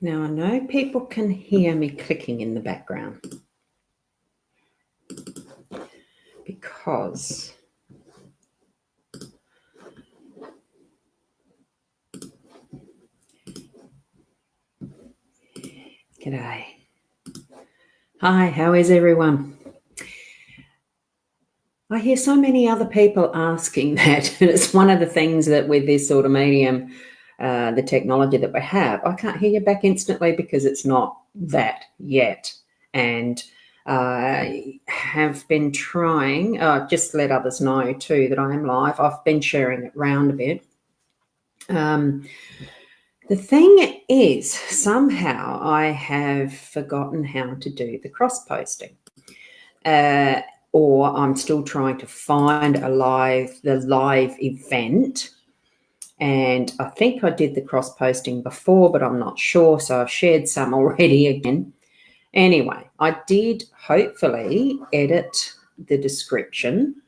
Now, I know people can hear me clicking in the background because g'day. Hi, how is everyone? I hear so many other people asking that, and it's one of the things that with this sort of medium, the technology that we have, I can't hear you back instantly because it's not that yet. And I have been trying, just to let others know too that I am live. I've been sharing it round a bit. The thing is, somehow I have forgotten how to do the cross-posting. Or I'm still trying to find the live event. And I think I did the cross-posting before, but I'm not sure. So I've shared some already again. Anyway, I did hopefully edit the description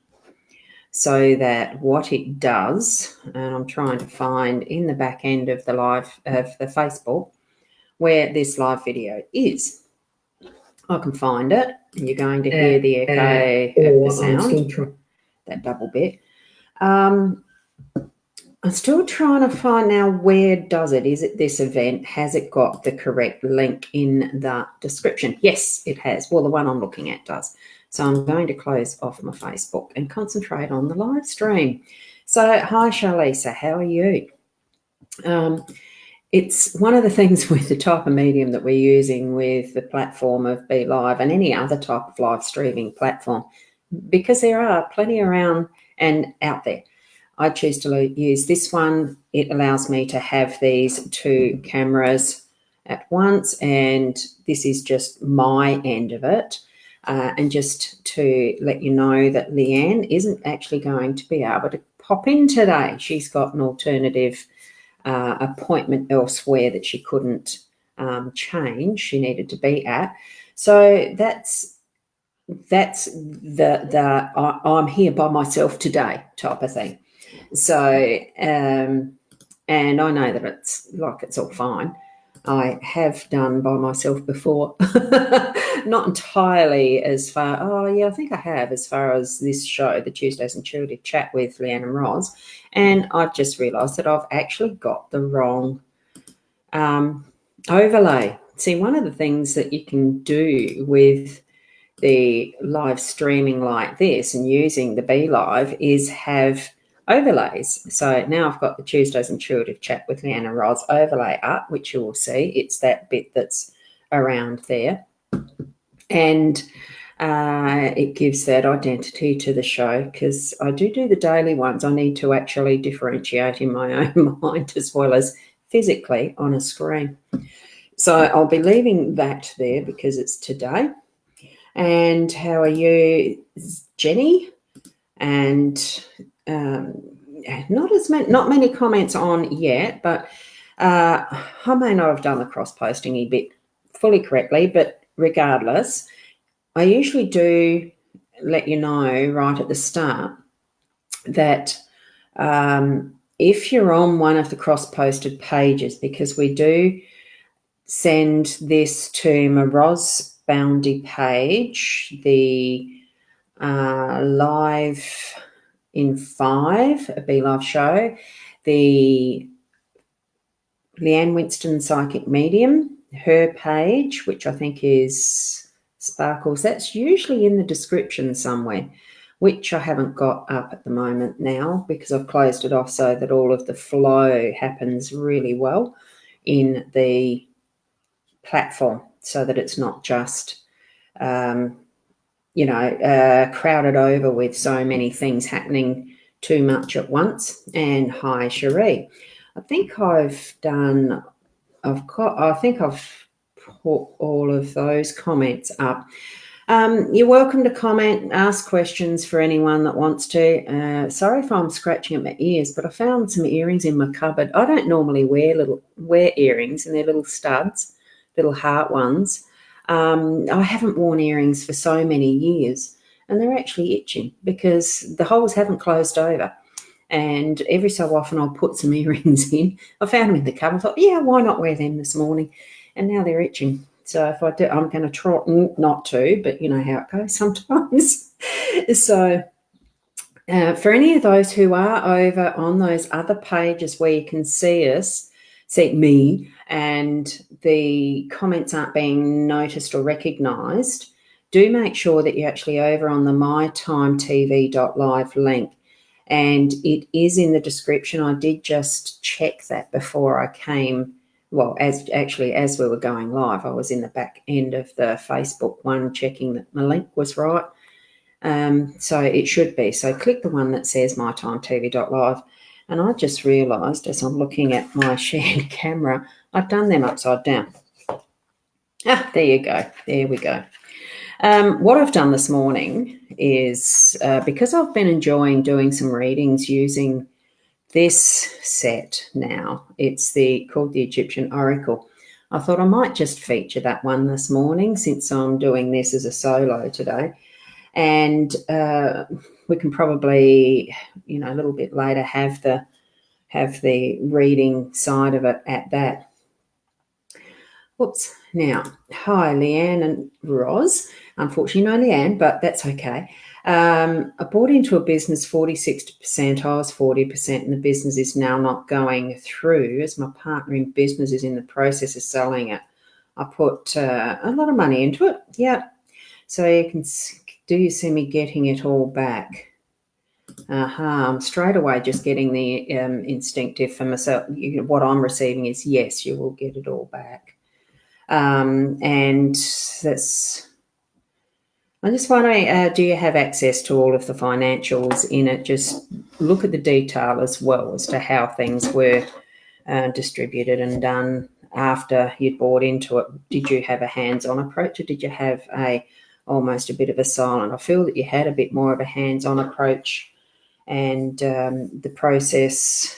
so that what it does, and I'm trying to find in the back end of the live of the Facebook where this live video is. I can find it. You're going to hear the echo of the sound, that double bit. I'm still trying to find now where does it? Is it this event? Has it got the correct link in the description? Yes, it has. Well, the one I'm looking at does. So I'm going to close off my Facebook and concentrate on the live stream. So hi, Charlisa, how are you? It's one of the things with the type of medium that we're using with the platform of Be Live and any other type of live streaming platform, because there are plenty around and out there. I choose to use this one. It allows me to have these two cameras at once, and this is just my end of it. And just to let you know that Leanne isn't actually going to be able to pop in today. She's got an alternative appointment elsewhere that she couldn't change. She needed to be at. So that's the I'm here by myself today type of thing. So and I know that it's all fine. I have done by myself before, not entirely as far. Oh yeah, I think I have as far as this show, the Tuesdays Intuitive Chat with Leanne Ros, and I've just realised that I've actually got the wrong overlay. See, one of the things that you can do with the live streaming like this and using the Be Live is have overlays. So now I've got the Tuesdays Intuitive Chat with Leanne Ros overlay up, which you will see. It's that bit that's around there. And it gives that identity to the show, because I do the daily ones. I need to actually differentiate in my own mind as well as physically on a screen. So I'll be leaving that there because it's today. And how are you, Jenny? And not many comments on yet, but I may not have done the cross-posting a bit fully correctly, but regardless, I usually do let you know right at the start that if you're on one of the cross-posted pages, because we do send this to my Ros Boundy page, the live in 5, a Be Live show, the Leanne Winston Psychic Medium, her page, which I think is Sparkles, that's usually in the description somewhere, which I haven't got up at the moment now because I've closed it off so that all of the flow happens really well in the platform, so that it's not just crowded over with so many things happening too much at once. And hi, Cherie. I think I've put all of those comments up. You're welcome to comment, ask questions for anyone that wants to. Sorry if I'm scratching at my ears, but I found some earrings in my cupboard. I don't normally wear earrings, and they're little studs, little heart ones. I haven't worn earrings for so many years, and they're actually itching because the holes haven't closed over. And every so often I'll put some earrings in. I found them in the cupboard. I thought, yeah, why not wear them this morning? and now they're itching. So if I do, I'm going to try not to, but you know how it goes sometimes. So for any of those who are over on those other pages where you can see me, and the comments aren't being noticed or recognised, do make sure that you're actually over on the mytimetv.live link. And it is in the description. I did just check that before I came. Well, as we were going live, I was in the back end of the Facebook one checking that my link was right. So it should be. So click the one that says mytimetv.live. And I just realised as I'm looking at my shared camera, I've done them upside down. There you go. There we go. What I've done this morning is, because I've been enjoying doing some readings using this set now, it's called the Egyptian Oracle. I thought I might just feature that one this morning since I'm doing this as a solo today. And we can probably, a little bit later have the reading side of it at that. Whoops. Now, hi, Leanne Ros. Unfortunately, no Leanne, but that's okay. I bought into a business 40-60%. I was 40%, and the business is now not going through as my partner in business is in the process of selling it. I put a lot of money into it. Yeah. So do you see me getting it all back? I'm straight away just getting the instinctive for myself. What I'm receiving is yes, you will get it all back. And that's, I'm just wondering, do you have access to all of the financials in it? Just look at the detail as well as to how things were distributed and done after you'd bought into it. Did you have a hands-on approach, or did you have almost a bit of a silent? I feel that you had a bit more of a hands-on approach, and the process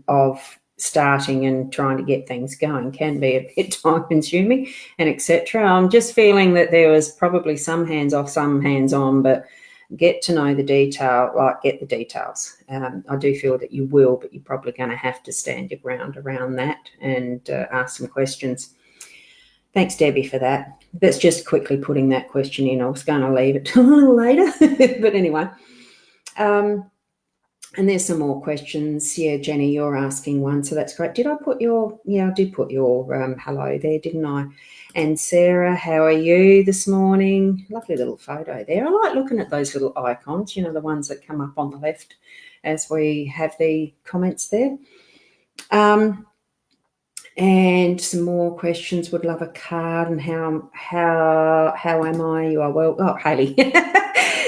of starting and trying to get things going can be a bit time-consuming and etc. I'm just feeling that there was probably some hands-off, some hands-on, but get to know the detail, get the details. I do feel that you will, but you're probably going to have to stand your ground around that and ask some questions. Thanks, Debbie, for that. That's just quickly putting that question in. I was going to leave it a little later, but anyway. And there's some more questions. Yeah, Jenny, you're asking one, so that's great. Did I put your, I did put your hello there, didn't I? And Sarah, how are you this morning? Lovely little photo there. I like looking at those little icons, the ones that come up on the left as we have the comments there. And some more questions. Would love a card. And how am I? You are well. Oh, Hayley.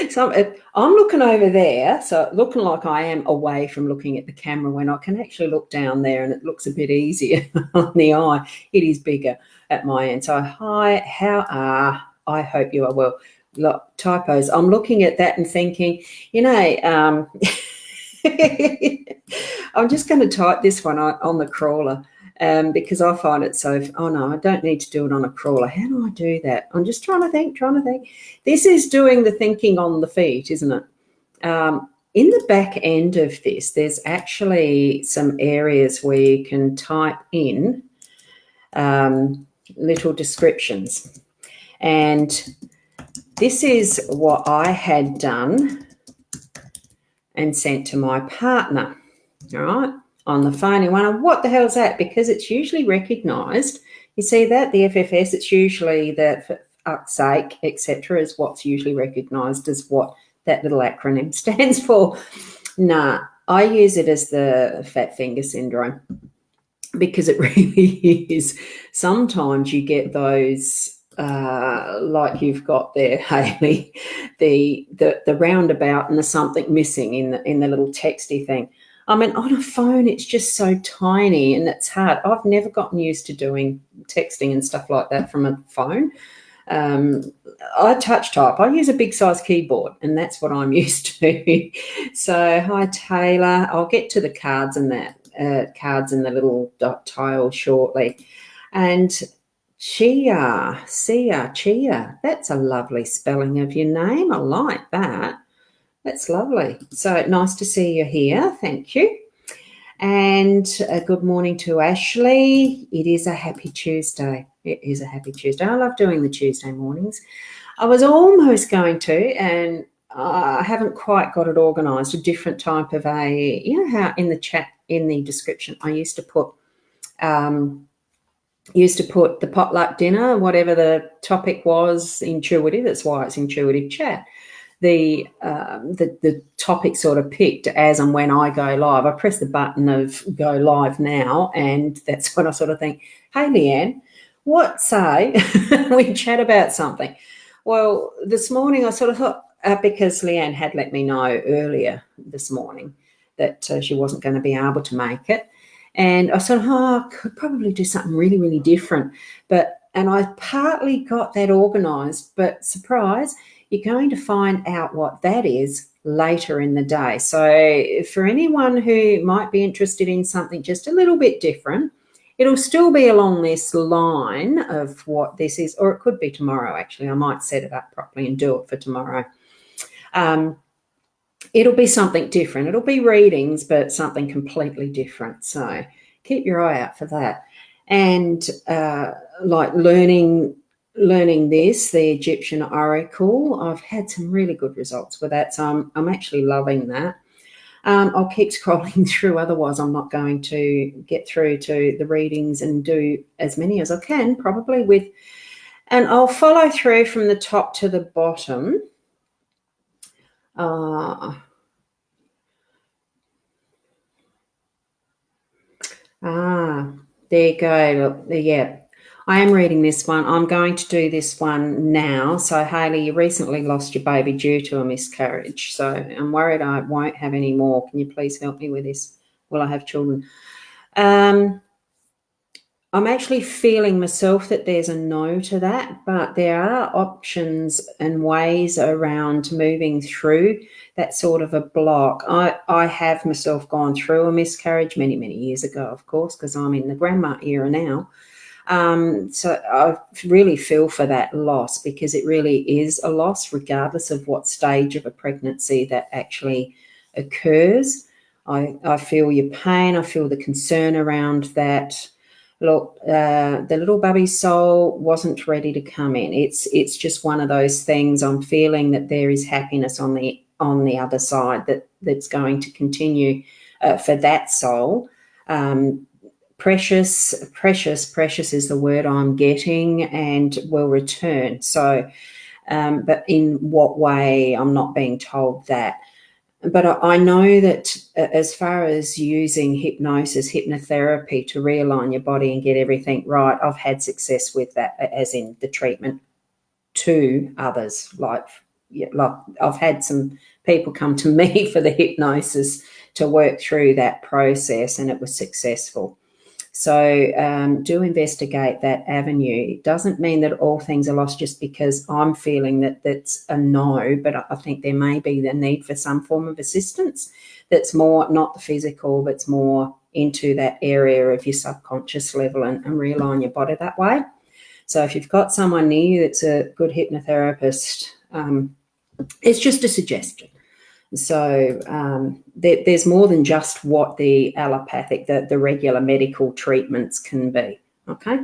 So I'm looking over there, so looking like I am away from looking at the camera when I can actually look down there, and it looks a bit easier on the eye. It is bigger at my end. So hi, how are? I hope you are well. Look, typos. I'm looking at that and thinking, I'm just going to type this one on the crawler. Because I find it so, no, I don't need to do it on a crawler. How do I do that? I'm just trying to think. This is doing the thinking on the feet, isn't it? In the back end of this, there's actually some areas where you can type in little descriptions. And this is what I had done and sent to my partner, all right? On the phone, and wonder what the hell is that, because it's usually recognised. You see that the FFS, it's usually that for fuck's sake, etc., is what's usually recognised as what that little acronym stands for. Nah, I use it as the fat finger syndrome, because it really is. Sometimes you get those like you've got there, Hayley, the roundabout and the something missing in the little texty thing. I mean, on a phone, it's just so tiny and it's hard. I've never gotten used to doing texting and stuff like that from a phone. I touch type. I use a big size keyboard, and that's what I'm used to. So, hi, Taylor. I'll get to the cards and that, cards and the little dot tile shortly. And Chia, that's a lovely spelling of your name. I like that. That's lovely. So nice to see you here. Thank you. And good morning to Ashley. It is a happy Tuesday. It is a happy Tuesday. I love doing the Tuesday mornings. I was almost going to, and I haven't quite got it organised, a different type of how in the chat, in the description, I used to put the potluck dinner, whatever the topic was, intuitive. That's why it's intuitive chat. The topic sort of picked as and when I go live. I press the button of go live now, and that's when I sort of think, hey, Leanne, what say we chat about something? Well, this morning I sort of thought, because Leanne had let me know earlier this morning that she wasn't going to be able to make it. And I thought, I could probably do something really, really different. And I partly got that organised, but surprise, you're going to find out what that is later in the day. So for anyone who might be interested in something just a little bit different, it'll still be along this line of what this is, or it could be tomorrow, actually. I might set it up properly and do it for tomorrow. It'll be something different. It'll be readings, but something completely different. So keep your eye out for that. And like learning this, the Egyptian oracle, I've had some really good results with that. So I'm actually loving that. I'll keep scrolling through. Otherwise, I'm not going to get through to the readings and do as many as I can, probably and I'll follow through from the top to the bottom. There you go. Look, yeah, I am reading this one. I'm going to do this one now. So, Hayley, you recently lost your baby due to a miscarriage. So I'm worried I won't have any more. Can you please help me with this? Will I have children? I'm actually feeling myself that there's a no to that, but there are options and ways around moving through that sort of a block. I have myself gone through a miscarriage many, many years ago, of course, because I'm in the grandma era now. So I really feel for that loss, because it really is a loss, regardless of what stage of a pregnancy that actually occurs. I feel your pain. I feel the concern around that. Look, the little baby's soul wasn't ready to come in. It's just one of those things. I'm feeling that there is happiness on the other side that's going to continue for that soul. Precious is the word I'm getting, and will return. So, but in what way, I'm not being told that. But I know that as far as using hypnosis, hypnotherapy to realign your body and get everything right, I've had success with that, as in the treatment to others. Like I've had some people come to me for the hypnosis to work through that process, and it was successful. So do investigate that avenue. It doesn't mean that all things are lost just because I'm feeling that that's a no, but I think there may be the need for some form of assistance that's more not the physical, but it's more into that area of your subconscious level, and realign your body that way. So if you've got someone near you that's a good hypnotherapist, it's just a suggestion. So there's more than just what the allopathic, the regular medical treatments can be, okay?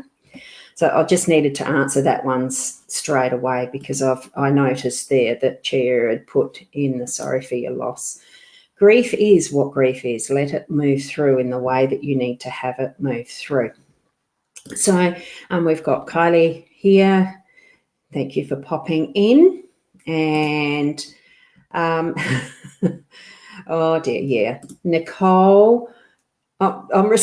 So I just needed to answer that one straight away, because I noticed there that Chair had put in the sorry for your loss. Grief is what grief is. Let it move through in the way that you need to have it move through. So we've got Kylie here. Thank you for popping in. And oh dear, yeah. Nicole, I'm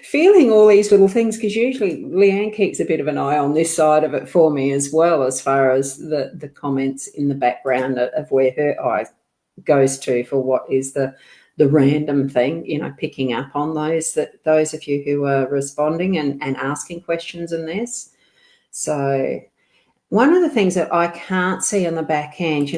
feeling all these little things, because usually Leanne keeps a bit of an eye on this side of it for me as well, as far as the comments in the background of where her eye goes to for what is the random thing, picking up on those of you who are responding and asking questions in this. So one of the things that I can't see on the back end,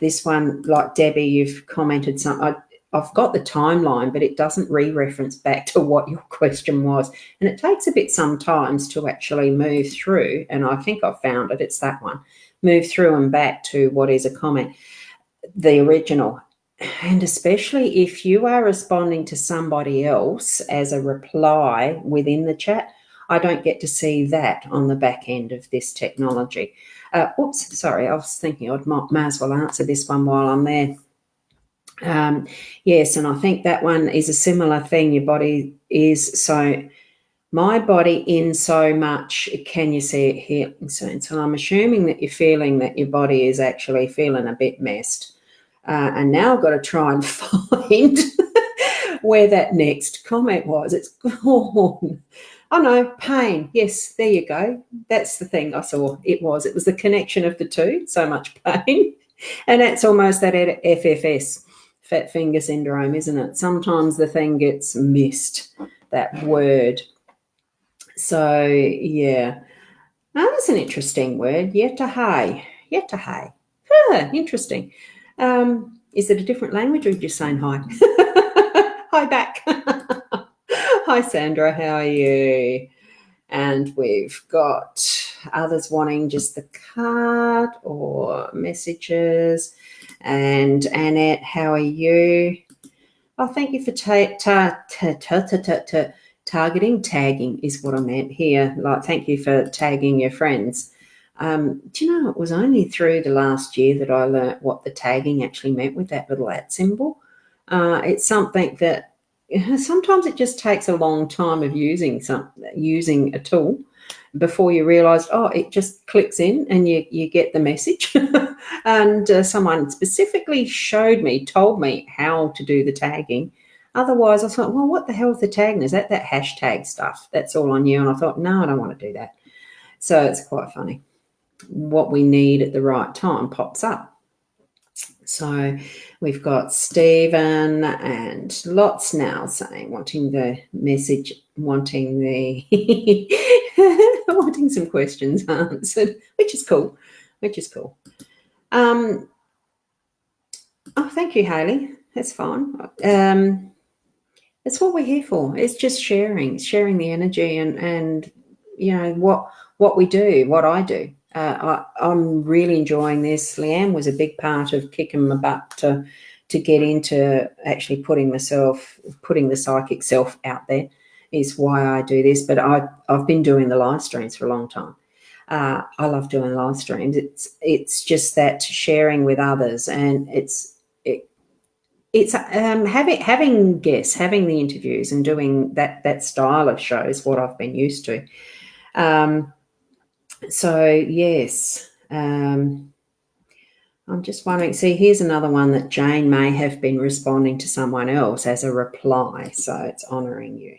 this one, like Debbie, you've commented something. I've got the timeline, but it doesn't re-reference back to what your question was. And it takes a bit sometimes to actually move through. And I think I've found it. It's that one. Move through and back to what is a comment. The original. And especially if you are responding to somebody else as a reply within the chat, I don't get to see that on the back end of this technology. Oops, sorry, I was thinking I might as well answer this one while I'm there. Yes, and I think that one is a similar thing. Your body is so, my body in so much, can you see it here? So I'm assuming that you're feeling that your body is actually feeling a bit messed. And now I've got to try and find where that next comment was. It's gone. Oh no, pain. Yes, there you go. That's the thing I saw. It was the connection of the two. So much pain. And that's almost that FFS, fat finger syndrome, isn't it? Sometimes the thing gets missed, that word. So, yeah. Oh, that's an interesting word, yetahay. Yetahay. Interesting. Is it a different language or are you just saying hi? Hi back. Hi, Sandra. How are you? And we've got others wanting just the card or messages. And Annette, how are you? Oh, thank you for tagging is what I meant here. Like, thank you for tagging your friends. Do you know, it was only through the last year that I learnt what the tagging actually meant with that little @ symbol. It's something that sometimes it just takes a long time of using a tool before you realise, oh, it just clicks in and you get the message. And someone specifically told me how to do the tagging. Otherwise, I thought, well, what the hell is the tagging? Is that hashtag stuff? That's all I knew. And I thought, no, I don't want to do that. So it's quite funny. What we need at the right time pops up. So we've got Stephen and lots now saying, wanting the message, wanting some questions answered, which is cool. Oh, thank you, Hayley. That's fine. It's what we're here for. It's just sharing the energy and you know what we do, what I do. I'm really enjoying this. Leanne was a big part of kicking my butt to get into actually putting the psychic self out there is why I do this. But I've been doing the live streams for a long time. I love doing live streams. It's just that sharing with others, and it's having guests, having the interviews, and doing that style of show is what I've been used to. So yes, I'm just wondering. See, here's another one that Jane may have been responding to someone else as a reply. So it's honouring you.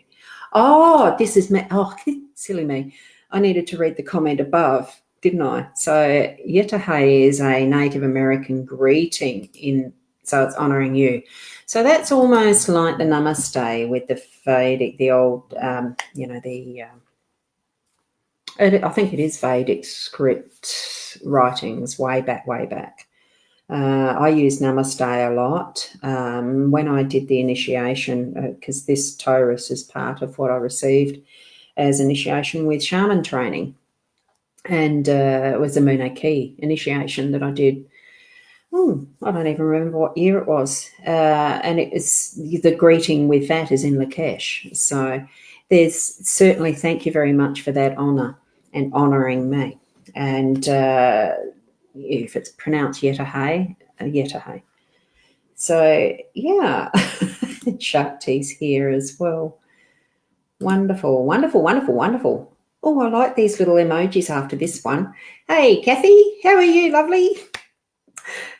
Oh, this is me. Oh, silly me. I needed to read the comment above, didn't I? So Yetahay is a Native American greeting so it's honouring you. So that's almost like the Namaste with the Vedic, the old, I think it is Vedic script writings way back. I use Namaste a lot when I did the initiation, because this Taurus is part of what I received as initiation with shaman training. And it was a Munaki initiation that I did. I don't even remember what year it was. And it was the greeting with that is in Lakesh. So there's certainly, thank you very much for that honour and honouring me. And if it's pronounced Yetahay, Yetahay. So, yeah, Shakti's here as well. Wonderful. Oh, I like these little emojis after this one. Hey, Kathy, how are you, lovely?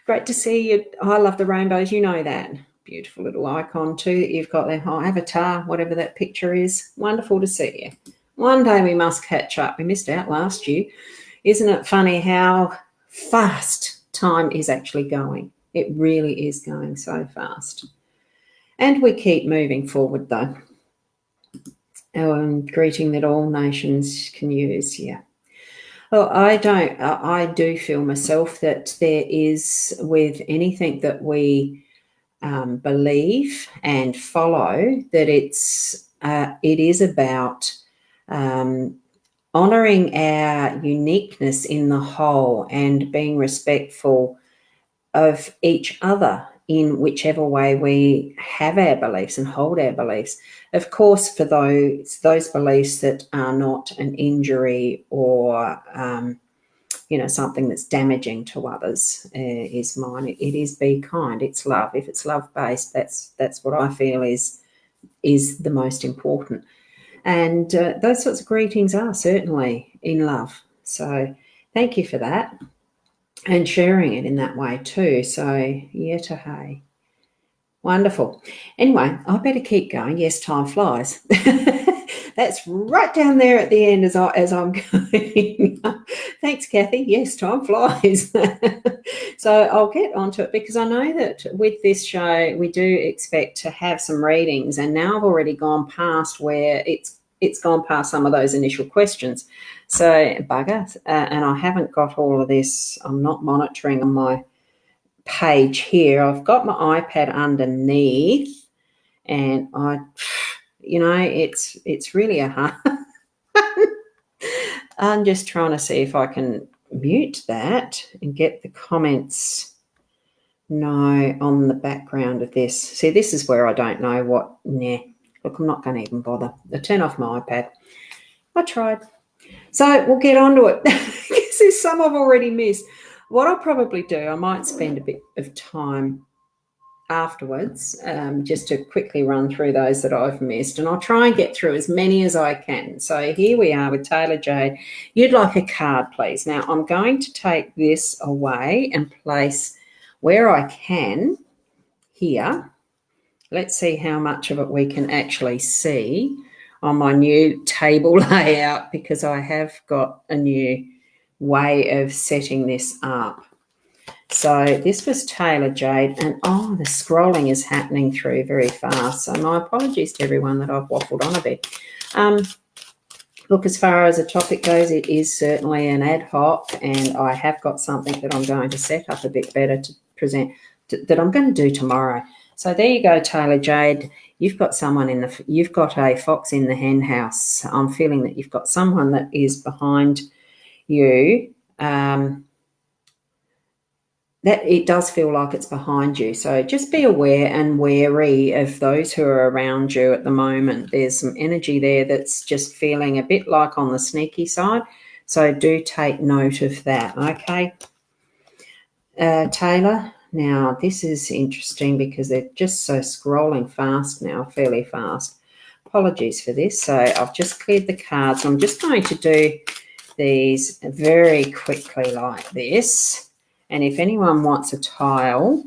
Great to see you. I love the rainbows. You know that. Beautiful little icon too. You've got that avatar, whatever that picture is. Wonderful to see you. One day we must catch up. We missed out last year. Isn't it funny how fast time is actually going? It really is going so fast. And we keep moving forward though. Greeting that all nations can use, yeah. Well, I do feel myself that there is, with anything that we believe and follow, that it is about honouring our uniqueness in the whole and being respectful of each other in whichever way we have our beliefs and hold our beliefs. Of course, for those beliefs that are not an injury or something that's damaging to others is mine. It is be kind. It's love. If it's love-based, that's what I feel is the most important. And those sorts of greetings are certainly in love. So thank you for that and sharing it in that way too. So hey. Wonderful. Anyway, I better keep going. Yes, time flies. That's right down there at the end as I'm going. Thanks, Kathy. Yes, time flies. So I'll get onto it because I know that with this show we do expect to have some readings, and now I've already gone past where it's gone past some of those initial questions. So bugger, and I haven't got all of this. I'm not monitoring on my page here. I've got my iPad underneath, and it's really a hard. I'm just trying to see if I can mute that and get the comments on the background of this. See, this is where I don't know what. Look, I'm not going to even bother. I turn off my iPad. I tried. So we'll get on to it because there's some I've already missed. What I'll probably do, I might spend a bit of time afterwards just to quickly run through those that I've missed, and I'll try and get through as many as I can. So here we are with Taylor Jade. You'd like a card, please. Now I'm going to take this away and place where I can here. Let's see how much of it we can actually see on my new table layout, because I have got a new way of setting this up. So this was Taylor Jade, and the scrolling is happening through very fast. So my apologies to everyone that I've waffled on a bit. Look, as far as the topic goes, it is certainly an ad hoc, and I have got something that I'm going to set up a bit better to present that I'm going to do tomorrow. So there you go, Taylor Jade. You've got you've got a fox in the hen house. I'm feeling that you've got someone that is behind you. That it does feel like it's behind you. So just be aware and wary of those who are around you at the moment. There's some energy there that's just feeling a bit like on the sneaky side. So do take note of that, okay? Taylor, now this is interesting because they're just so scrolling fast now, fairly fast. Apologies for this. So I've just cleared the cards. I'm just going to do these very quickly like this. And if anyone wants a tile,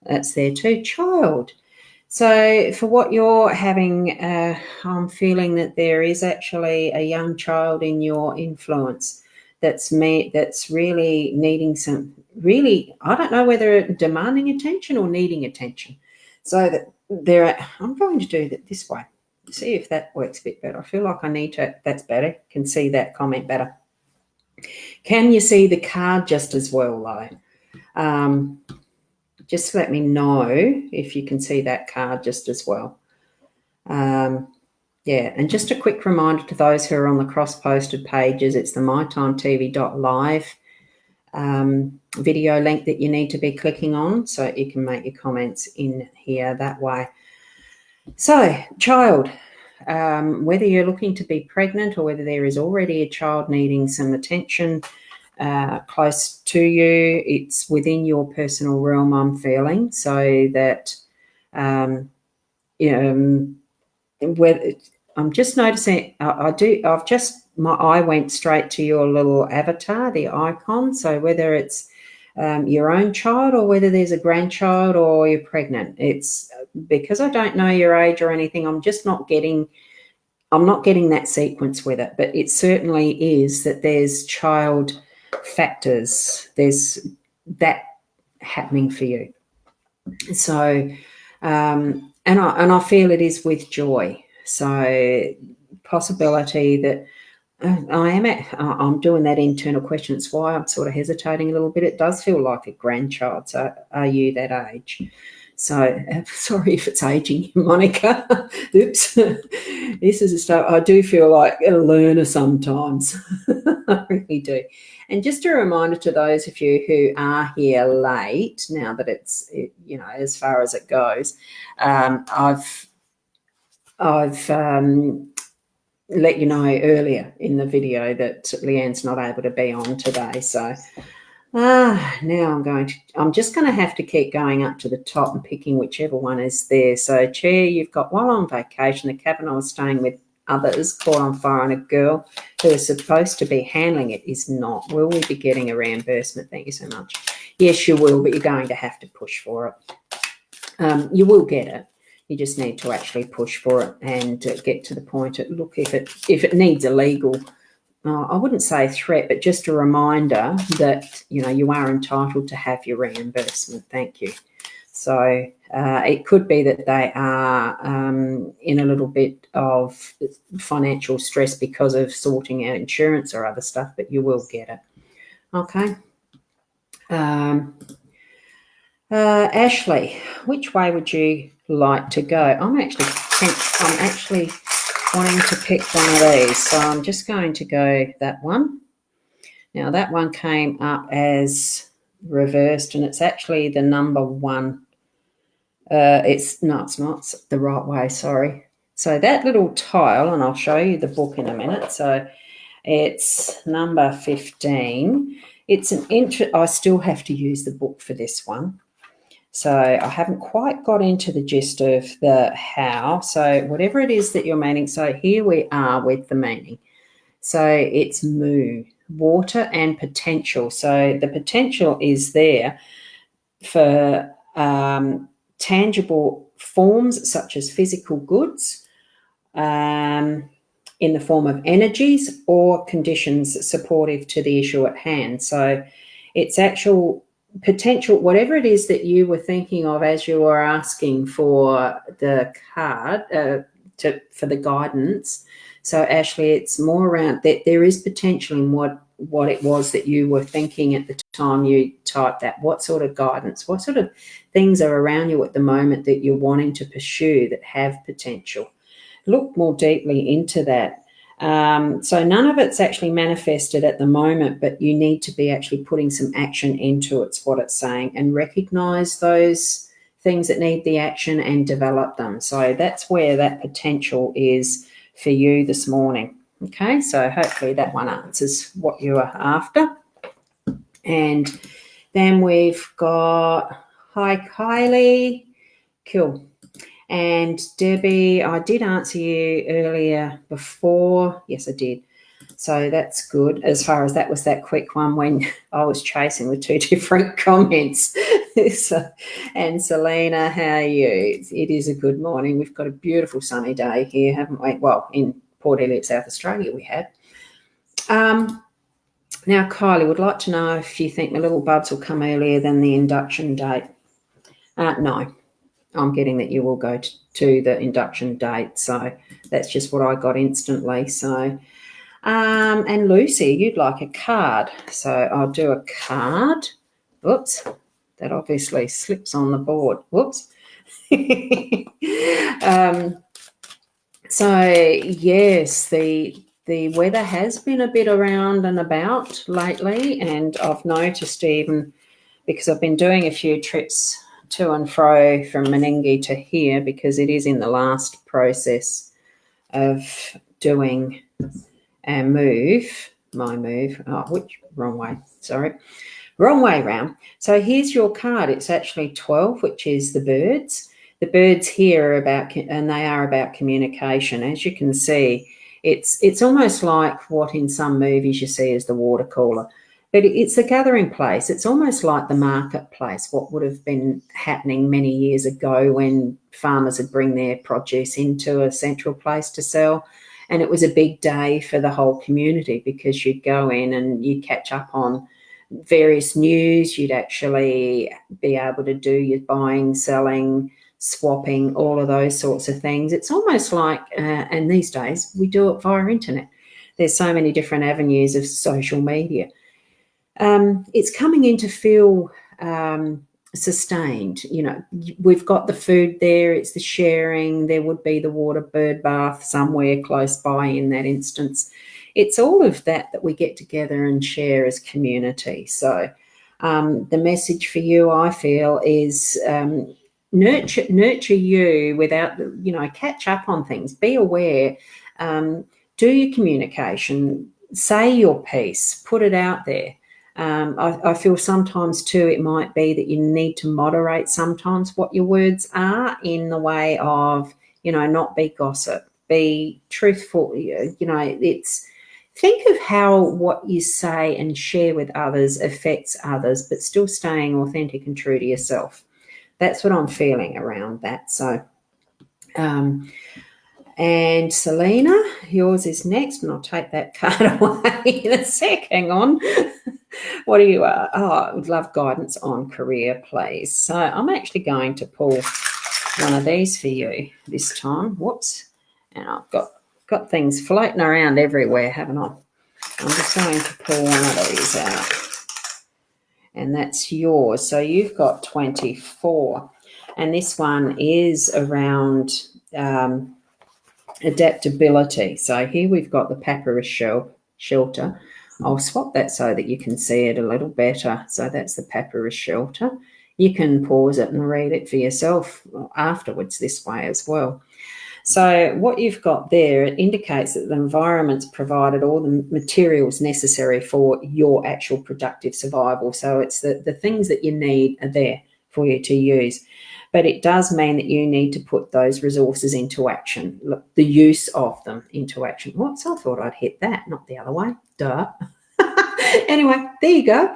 that's there too. Child. So for what you're having, I'm feeling that there is actually a young child in your influence that's really needing I don't know whether demanding attention or needing attention. So that I'm going to do that this way. See if that works a bit better. I feel like I need to. That's better. Can see that comment better. Can you see the card just as well, though? Just let me know if you can see that card just as well. Yeah, and just a quick reminder to those who are on the cross-posted pages, it's the mytimetv.live video link that you need to be clicking on so you can make your comments in here that way. So, child, whether you're looking to be pregnant or whether there is already a child needing some attention close to you, it's within your personal realm, I'm feeling, so that whether I'm just noticing my eye went straight to your little avatar, the icon. So whether it's your own child or whether there's a grandchild or you're pregnant, it's because I don't know your age or anything. I'm not getting that sequence with it, but it certainly is that there's child factors. There's that happening for you. So, and I feel it is with joy. So possibility that I'm doing that internal question. It's why I'm sort of hesitating a little bit. It does feel like a grandchild. So are you that age? So sorry if it's aging, Monica. Oops. This is a stuff I do feel like a learner sometimes. I really do. And just a reminder to those of you who are here late, now that it's, you know, as far as it goes, I've let you know earlier in the video that Leanne's not able to be on today. So now I'm just going to have to keep going up to the top and picking whichever one is there. So, Chair, you've got, while on vacation, the cabin I was staying with others caught on fire and a girl who is supposed to be handling it is not. Will we be getting a reimbursement? Thank you so much. Yes, you will, but you're going to have to push for it. You will get it. You just need to actually push for it and get to the point of, look, if it needs a legal, I wouldn't say threat, but just a reminder that, you know, you are entitled to have your reimbursement. Thank you. So it could be that they are in a little bit of financial stress because of sorting out insurance or other stuff, but you will get it. Okay. Ashley, which way would you like to go? I'm actually wanting to pick one of these, so I'm just going to go that one. Now that one came up as reversed, and it's actually the number one. It's not the right way, sorry. So that little tile, and I'll show you the book in a minute. So it's number 15. It's an I still have to use the book for this one. So I haven't quite got into the gist of the how. So whatever it is that you're meaning. So here we are with the meaning. So it's moo, water and potential. So the potential is there for tangible forms such as physical goods in the form of energies or conditions supportive to the issue at hand. So it's actual potential, whatever it is that you were thinking of as you were asking for the card for the guidance. So Ashley, it's more around that there is potential in what it was that you were thinking at the time you typed that. What sort of guidance, what sort of things are around you at the moment that you're wanting to pursue that have potential? Look more deeply into that. So none of it's actually manifested at the moment, but you need to be actually putting some action into it's what it's saying, and recognize those things that need the action and develop them. So that's where that potential is for you this morning. Okay, so hopefully that one answers what you are after. And then we've got, hi Kylie, cool. And Debbie, I did answer you earlier before. Yes, I did. So that's good. As far as that was that quick one when I was chasing with two different comments. And Selena, how are you? It is a good morning. We've got a beautiful sunny day here, haven't we? Well, in Port Elliot, South Australia, we have. Now, Kylie would like to know if you think the little bubs will come earlier than the induction date. No. I'm getting that you will go to the induction date. So that's just what I got instantly. So, and Lucy, you'd like a card. So I'll do a card. Oops, that obviously slips on the board. Whoops. So yes, the weather has been a bit around and about lately, and I've noticed even because I've been doing a few trips to and fro from Menengi to here because it is in the last process of doing a move, wrong way round. So here's your card. It's actually 12, which is the birds. The birds here are about communication. As you can see, it's almost like what in some movies you see as the water cooler. But it's a gathering place. It's almost like the marketplace, what would have been happening many years ago when farmers would bring their produce into a central place to sell. And it was a big day for the whole community because you'd go in and you'd catch up on various news. You'd actually be able to do your buying, selling, swapping, all of those sorts of things. It's almost like, and these days we do it via internet. There's so many different avenues of social media. It's coming in to feel sustained. You know, we've got the food there, it's the sharing, there would be the water bird bath somewhere close by in that instance. It's all of that we get together and share as community. So the message for you, I feel, is nurture you without, you know, catch up on things, be aware, do your communication, say your piece, put it out there. I feel sometimes too it might be that you need to moderate sometimes what your words are, in the way of, you know, not be gossip, be truthful. You know, it's, think of how what you say and share with others affects others, but still staying authentic and true to yourself. That's what I'm feeling around that. So, and Selena, yours is next, and I'll take that card away in a sec. Hang on. What do you are? Oh, I would love guidance on career, please. So I'm actually going to pull one of these for you this time. Whoops. And I've got things floating around everywhere, haven't I? I'm just going to pull one of these out. And that's yours. So you've got 24. And this one is around adaptability. So here we've got the papyrus shelter. I'll swap that so that you can see it a little better. So that's the papyrus shelter. You can pause it and read it for yourself afterwards this way as well. So what you've got there, it indicates that the environment's provided all the materials necessary for your actual productive survival. So it's the things that you need are there for you to use. But it does mean that you need to put those resources into action, look, the use of them into action. Whoops, I thought I'd hit that, not the other way. Duh. Anyway, there you go.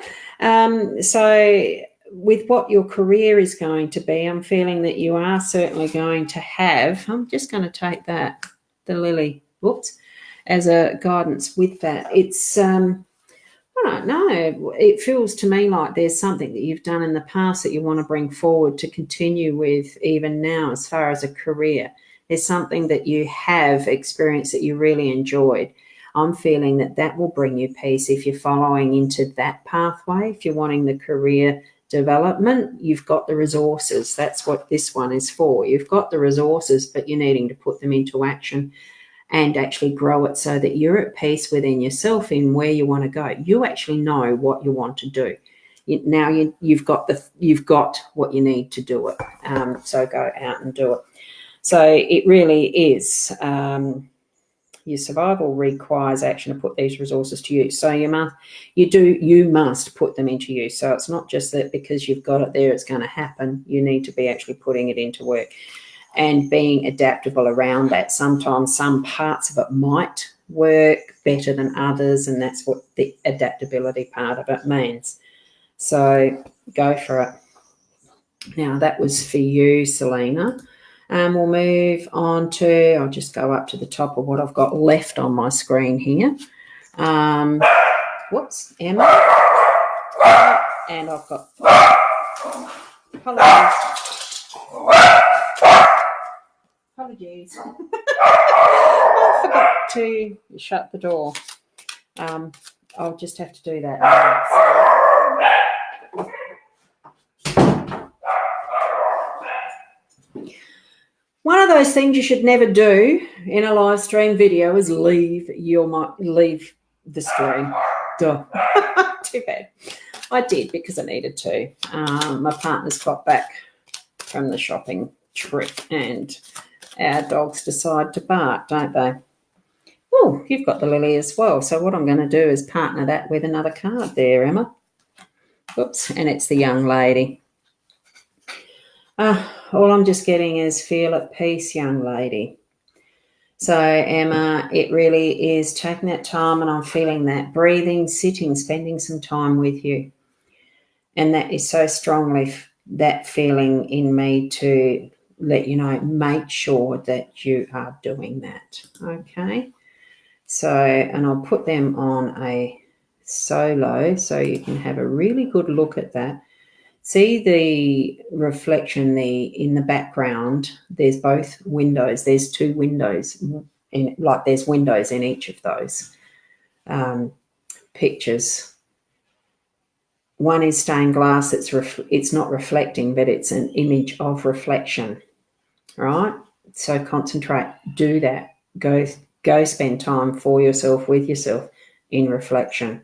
So with what your career is going to be, I'm feeling that you are certainly going to have, I'm just going to take that, the lily, whoops, as a guidance with that. It's, I don't know, it feels to me like there's something that you've done in the past that you want to bring forward to continue with even now as far as a career. There's something that you have experienced that you really enjoyed. I'm feeling that that will bring you peace if you're following into that pathway. If you're wanting the career development, you've got the resources. That's what this one is for. You've got the resources, but you're needing to put them into action and actually grow it so that you're at peace within yourself in where you want to go. You actually know what you want to do. Now you've got what you need to do it. So go out and do it. So it really is. Your survival requires action to put these resources to use. So you must put them into use. So it's not just that because you've got it there, it's going to happen. You need to be actually putting it into work and being adaptable around that. Sometimes some parts of it might work better than others, and that's what the adaptability part of it means. So go for it. Now that was for you, Selena. We'll move on to, I'll just go up to the top of what I've got left on my screen here. Whoops, Emma. And I've got, apologies. I forgot to shut the door. I'll just have to do that now. One of those things you should never do in a live stream video is leave the stream. Duh. Too bad. I did because I needed to. My partner's got back from the shopping trip and our dogs decide to bark, don't they? Oh, you've got the lily as well. So what I'm going to do is partner that with another card there, Emma. Oops, and it's the young lady. All I'm just getting is feel at peace, young lady. So, Emma, it really is taking that time, and I'm feeling that breathing, sitting, spending some time with you. And that is so strongly that feeling in me to let you know, make sure that you are doing that, okay? So, and I'll put them on a solo so you can have a really good look at that. See the reflection in the background. There's both windows. There's two windows, there's windows in each of those pictures. one is stained glass. It's not reflecting, but it's an image of reflection, right? So concentrate, do that. Go spend time for yourself, with yourself, in reflection,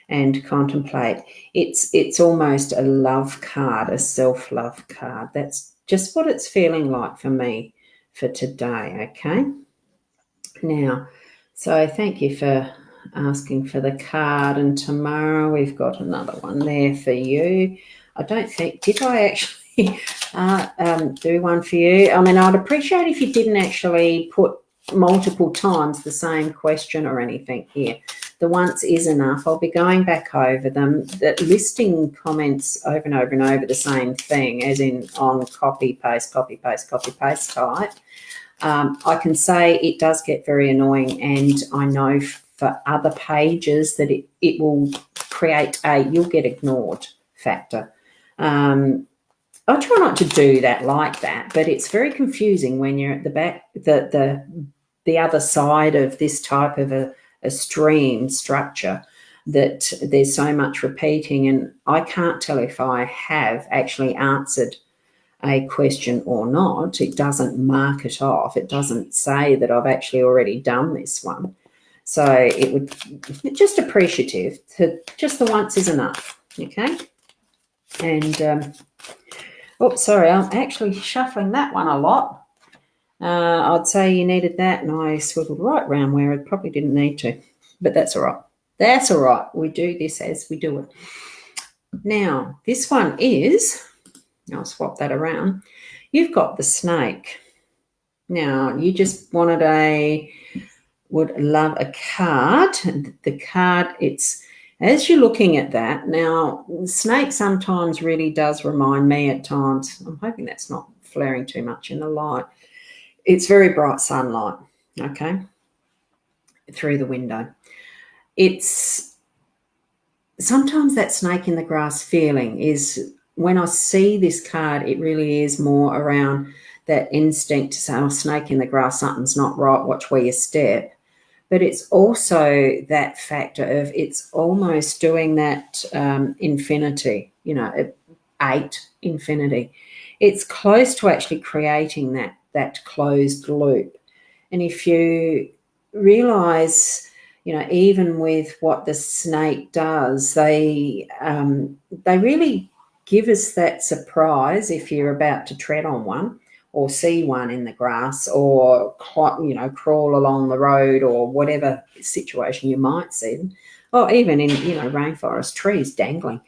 and contemplate. It's almost a love card, a self-love card. That's just what it's feeling like for me for today, okay? Now, so thank you for asking for the card, and tomorrow we've got another one there for you. I don't think, did I actually do one for you? I mean, I'd appreciate if you didn't actually put multiple times the same question or anything here. The once is enough. I'll be going back over them, listing comments over and over and over the same thing, as in on copy, paste, copy, paste, copy, paste type. I can say it does get very annoying, and I know for other pages that it will create you'll get ignored factor. I try not to do that like that, but it's very confusing when you're at the back, the other side of this type of a stream structure, that there's so much repeating, and I can't tell if I have actually answered a question or not. It doesn't mark it off. It doesn't say that I've actually already done this one. So it would just appreciative to just the once is enough, okay? And sorry, I'm actually shuffling that one a lot. I'd say you needed that, and I swiveled right round where I probably didn't need to, but that's all right. That's all right. We do this as we do it. Now, this one is, I'll swap that around. You've got the snake. Now, you just would love a card. The card, it's, as you're looking at that, now, snake sometimes really does remind me at times, I'm hoping that's not flaring too much in the light. It's very bright sunlight, okay, through the window. It's sometimes that snake in the grass feeling is, when I see this card, it really is more around that instinct to say, oh, snake in the grass, something's not right, watch where you step. But it's also that factor of, it's almost doing that infinity, 8 infinity. It's close to actually creating that closed loop. And if you realise, even with what the snake does, they really give us that surprise if you're about to tread on one or see one in the grass, or crawl along the road, or whatever situation you might see them, or even in rainforest trees dangling.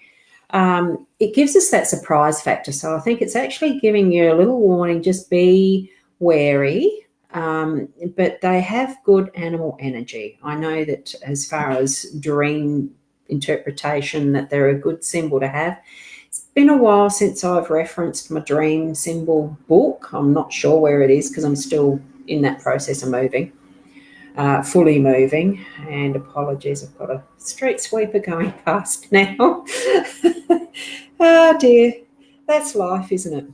It gives us that surprise factor. So I think it's actually giving you a little warning, just be wary. But they have good animal energy. I know that as far as dream interpretation, that they're a good symbol to have. It's been a while since I've referenced my dream symbol book. I'm not sure where it is, because I'm still in that process of moving, fully moving. And apologies, I've got a street sweeper going past now. Oh dear, that's life, isn't it?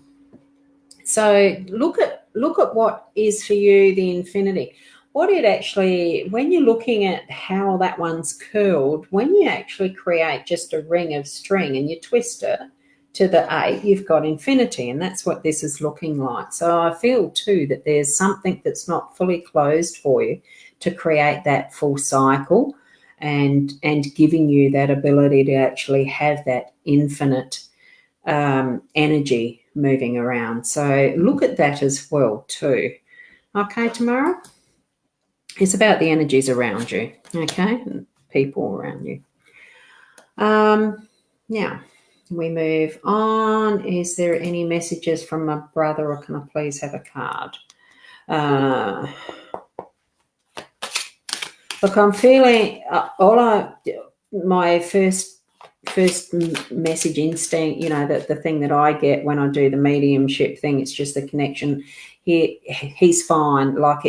So look at what is for you the infinity. What it actually, when you're looking at how that one's curled, when you actually create just a ring of string and you twist it to the 8, you've got infinity, and that's what this is looking like. So I feel too that there's something that's not fully closed for you to create that full cycle, and giving you that ability to actually have that infinite energy moving around. So look at that as well too. Okay, tomorrow, it's about the energies around you, okay, and people around you. Now we move on. Is there any messages from my brother, or can I please have a card? Look, I'm feeling my first message instinct, the thing that I get when I do the mediumship thing, it's just the connection. He's fine. Like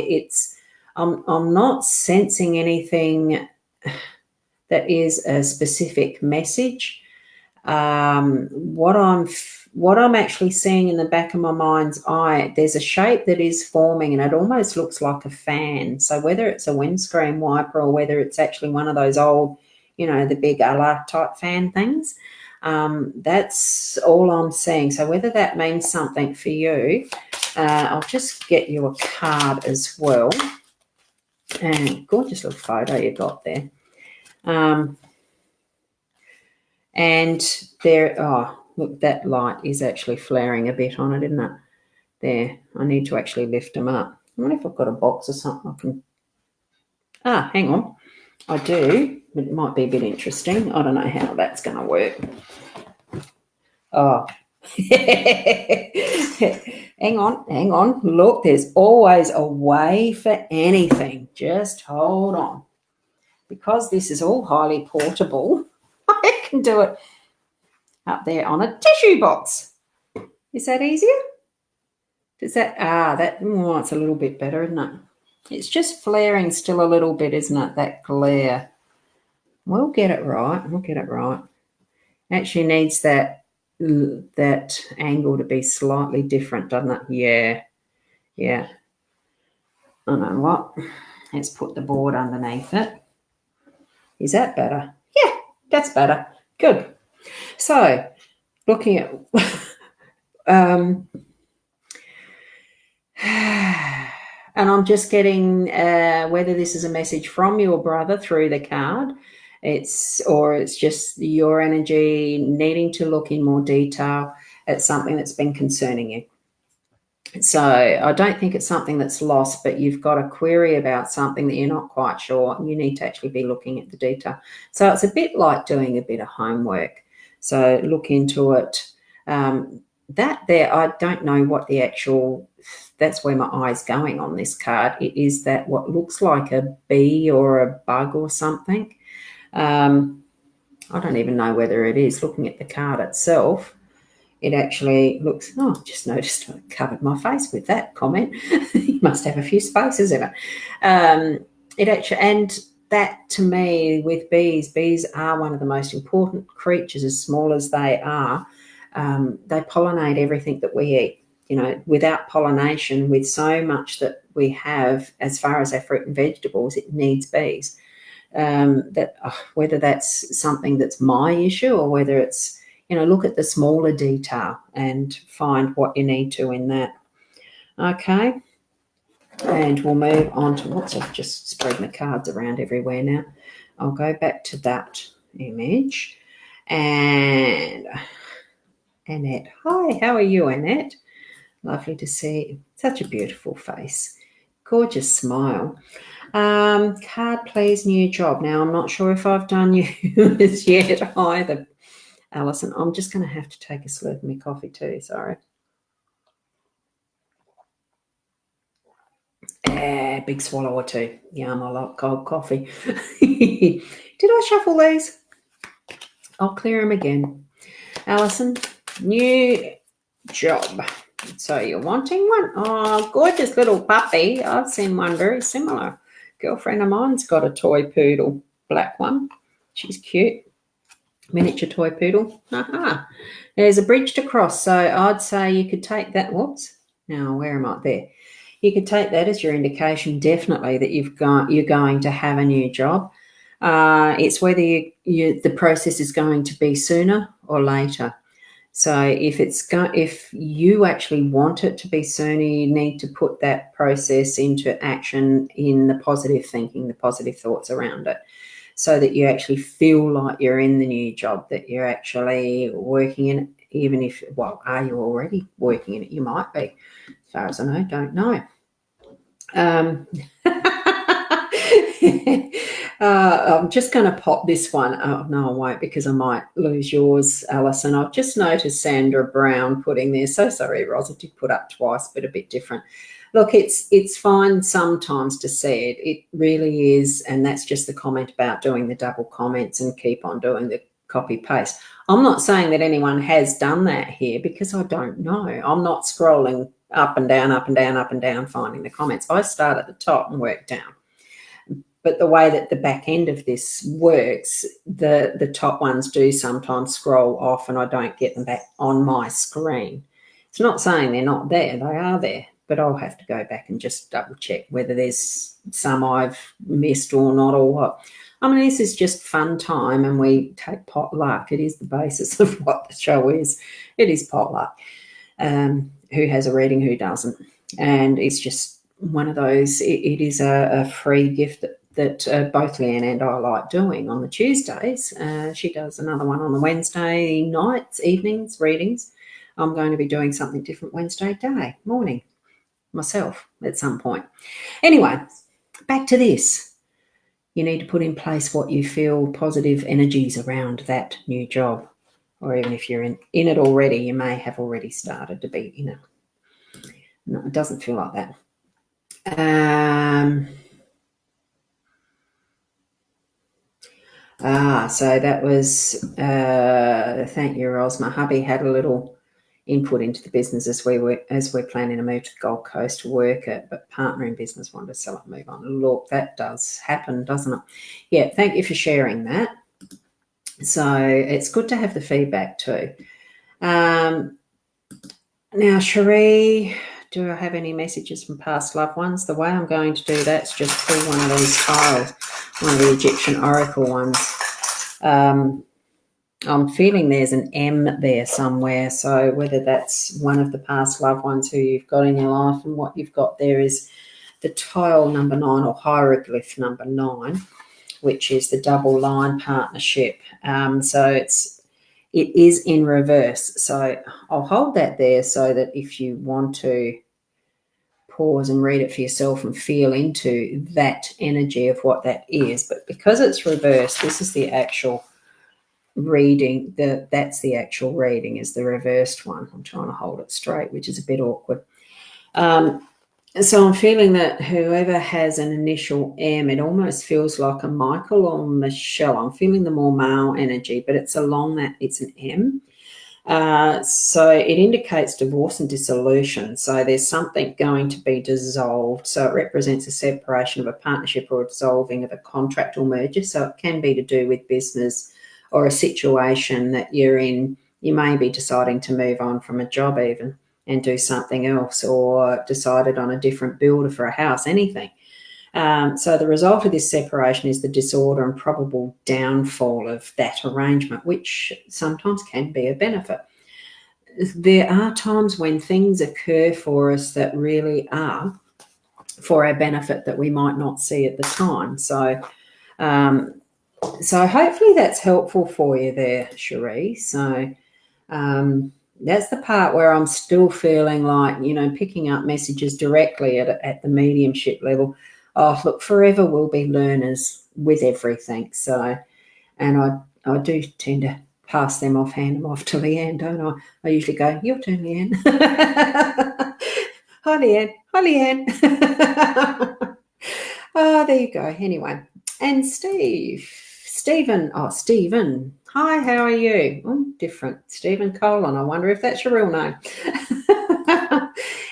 I'm not sensing anything that is a specific message. What I'm actually seeing in the back of my mind's eye, there's a shape that is forming, and it almost looks like a fan. So whether it's a windscreen wiper, or whether it's actually one of those old, the big Allah type fan things, That's all I'm seeing. So whether that means something for you, I'll just get you a card as well. And gorgeous little photo you got there. And there, oh, look, that light is actually flaring a bit on it, isn't it? There, I need to actually lift them up. I wonder if I've got a box or something I can... hang on. I do, but it might be a bit interesting. I don't know how that's going to work. Oh, hang on. Look, there's always a way for anything. Just hold on. Because this is all highly portable, I can do it up there on a tissue box. Is that easier? Does that, it's a little bit better, isn't it? It's just flaring still a little bit, isn't it, that glare? We'll get it right. Actually needs that angle to be slightly different, doesn't it? Yeah. I know what. Let's put the board underneath it. Is that better? Yeah, that's better. Good. So, looking at... and I'm just getting whether this is a message from your brother through the card, it's just your energy needing to look in more detail at something that's been concerning you. So I don't think it's something that's lost, but you've got a query about something that you're not quite sure, and you need to actually be looking at the detail. So it's a bit like doing a bit of homework. So look into it. That there, I don't know what the actual, that's where my eye's going on this card. It is that what looks like a bee or a bug or something. I don't even know whether it is. Looking at the card itself, it actually looks, I just noticed I covered my face with that comment. You must have a few spaces in it. And that to me with bees are one of the most important creatures, as small as they are. They pollinate everything that we eat. You know, without pollination, with so much that we have as far as our fruit and vegetables, it needs bees. Whether that's something that's my issue or whether it's, look at the smaller detail and find what you need to in that. Okay. And we'll move on to I've just spreading the cards around everywhere now. I'll go back to that image. And Annette. Hi, how are you, Annette? Lovely to see. Such a beautiful face. Gorgeous smile. Card, please, new job. Now, I'm not sure if I've done yours yet either, Alison. I'm just going to have to take a slurp of my coffee too, sorry. Big swallow or two. Yum, I like cold coffee. Did I shuffle these? I'll clear them again. Alison, new job. So you're wanting one? Oh, gorgeous little puppy. I've seen one very similar. Girlfriend of mine's got a toy poodle, black one. She's cute. Miniature toy poodle. Aha. There's a bridge to cross. So I'd say you could take that. Whoops. Now, where am I? There. You could take that as your indication, definitely, that you're going to have a new job. It's whether the process is going to be sooner or later. So if you actually want it to be sooner, you need to put that process into action in the positive thinking, the positive thoughts around it, so that you actually feel like you're in the new job, that you're actually working in it, even if, are you already working in it? You might be. As far as I know, don't know. I'm just going to pop this one. Oh, no, I won't, because I might lose yours, Alison. I've just noticed Sandra Brown putting there. So sorry, Ros, I did put up twice, but a bit different. Look, it's fine sometimes to see it. It really is, and that's just the comment about doing the double comments and keep on doing the copy paste. I'm not saying that anyone has done that here, because I don't know. I'm not scrolling up and down, up and down, up and down, finding the comments. I start at the top and work down. But the way that the back end of this works, the top ones do sometimes scroll off and I don't get them back on my screen. It's not saying they're not there. They are there. But I'll have to go back and just double check whether there's some I've missed or not, or what. I mean, this is just fun time, and we take potluck. It is the basis of what the show is. It is potluck. Who has a reading, who doesn't? And it's just one of those, it is a free gift that both Leanne and I like doing on the Tuesdays. She does another one on the Wednesday nights, evenings, readings. I'm going to be doing something different Wednesday morning myself at some point. Anyway, back to this. You need to put in place what you feel positive energies around that new job. Or even if you're in it already, you may have already started to be, no, it doesn't feel like that. So that was, thank you, Ros. My hubby had a little input into the business as we're planning to move to the Gold Coast to work it, but partner in business wanted to sell it and move on. Look, that does happen, doesn't it? Yeah, thank you for sharing that. So it's good to have the feedback too. Now, Cherie, do I have any messages from past loved ones? The way I'm going to do that is just pull one of these tiles, one of the Egyptian oracle ones. I'm feeling there's an M there somewhere, so whether that's one of the past loved ones who you've got in your life, and what you've got there is the tile number 9 or hieroglyph number 9, which is the double line partnership. So it is in reverse. So I'll hold that there so that if you want to pause and read it for yourself and feel into that energy of what that is. But because it's reversed, this is the actual reading. That's the actual reading, is the reversed one. I'm trying to hold it straight, which is a bit awkward. So I'm feeling that whoever has an initial M, it almost feels like a Michael or Michelle. I'm feeling the more male energy, but it's along that, it's an M. So it indicates divorce and dissolution. So there's something going to be dissolved. So it represents a separation of a partnership or a dissolving of a contract or merger. So it can be to do with business or a situation that you're in. You may be deciding to move on from a job even and do something else, or decided on a different builder for a house, anything. So the result of this separation is the disorder and probable downfall of that arrangement, which sometimes can be a benefit. There are times when things occur for us that really are for our benefit that we might not see at the time. So hopefully that's helpful for you there, Cherie. So that's the part where I'm still feeling like, picking up messages directly at the mediumship level. Oh, look, forever we'll be learners with everything. So, and I do tend to pass them off, hand them off to Leanne, don't I? I usually go, your turn, Leanne. Hi, Leanne. Hi, Leanne. Oh, there you go. Anyway, and Stephen. Hi, how are you? Oh, different. Stephen Colin. I wonder if that's your real name.